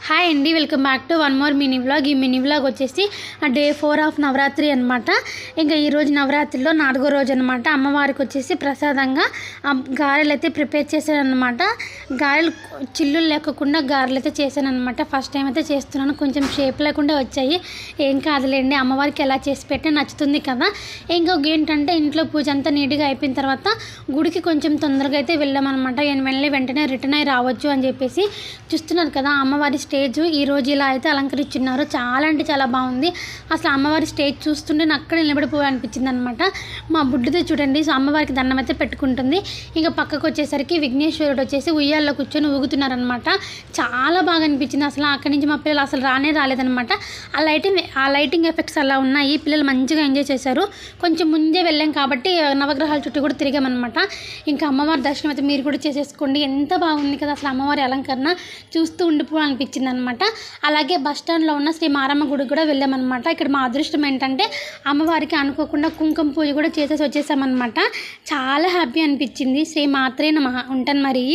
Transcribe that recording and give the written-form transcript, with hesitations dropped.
Hi అండి, welcome back to one more mini vlog. ఈ mini vlog వచ్చేసి day 4 of Navratri అనమాట. ఇంకా ఈరోజు నవరాత్రిలో 4వ రోజు అనమాట. అమ్మవారికి వచ్చేసి ప్రసాదంగా గారెలు అయితే ప్రిపేర్ చేశాను అనమాట. గారెలు చిల్లులు లేకుండా గారెలు అయితే చేశాను అనమాట. ఫస్ట్ టైం అయితే చేస్తున్నాను. కొంచెం షేప్ లేకుండా వచ్చాయి. ఏం కాదులేండి, అమ్మవారికి ఎలా చేసి పెట్టే నచ్చుతుంది కదా. ఇంకొక ఏంటంటే ఇంట్లో పూజ అంతా నీట్గా అయిపోయిన తర్వాత గుడికి కొంచెం తొందరగా అయితే వెళ్ళామన్నమాట. వెంటనే రిటర్న్ అయి రావచ్చు అని చెప్పేసి. చూస్తున్నారు కదా అమ్మవారి స్టేజ్ ఈరోజు ఇలా అయితే అలంకరించున్నారు. చాలా అంటే చాలా బాగుంది. అసలు అమ్మవారి స్టేజ్ చూస్తుంటే నాకు అక్కడ నిలబడిపోవాలనిపించింది అనమాట. మా బుడ్డితో చూడండి, సో అమ్మవారికి దండం అయితే పెట్టుకుంటుంది. ఇంకా పక్కకు వచ్చేసరికి విఘ్నేశ్వరుడు వచ్చేసి ఉయ్యాల్లో కూర్చొని ఊగుతున్నారనమాట. చాలా బాగా అనిపించింది. అసలు అక్కడి నుంచి మా పిల్లలు అసలు రాలేదనమాట. ఆ లైటింగ్ ఎఫెక్ట్స్ అలా ఉన్నాయి. పిల్లలు మంచిగా ఎంజాయ్ చేశారు. కొంచెం ముందే వెళ్ళాం కాబట్టి నవగ్రహాల చుట్టూ కూడా తిరిగామన్నమాట. ఇంకా అమ్మవారి దర్శనం అయితే మీరు కూడా చేసేసుకోండి. ఎంత బాగుంది కదా అసలు అమ్మవారి అలంకరణ, చూస్తూ ఉండిపోవాలనిపించింది అనమాట. అలాగే బస్టాండ్లో ఉన్న శ్రీ మారమ్మ గుడికి కూడా వెళ్ళామన్నమాట. ఇక్కడ మా అదృష్టం ఏంటంటే అమ్మవారికి అనుకోకుండా కుంకుమ పూజ కూడా చేసేసి వచ్చేసామన్నమాట. చాలా హ్యాపీ అనిపించింది. శ్రీ మాత్రే నమః. ఉంటాను మరి.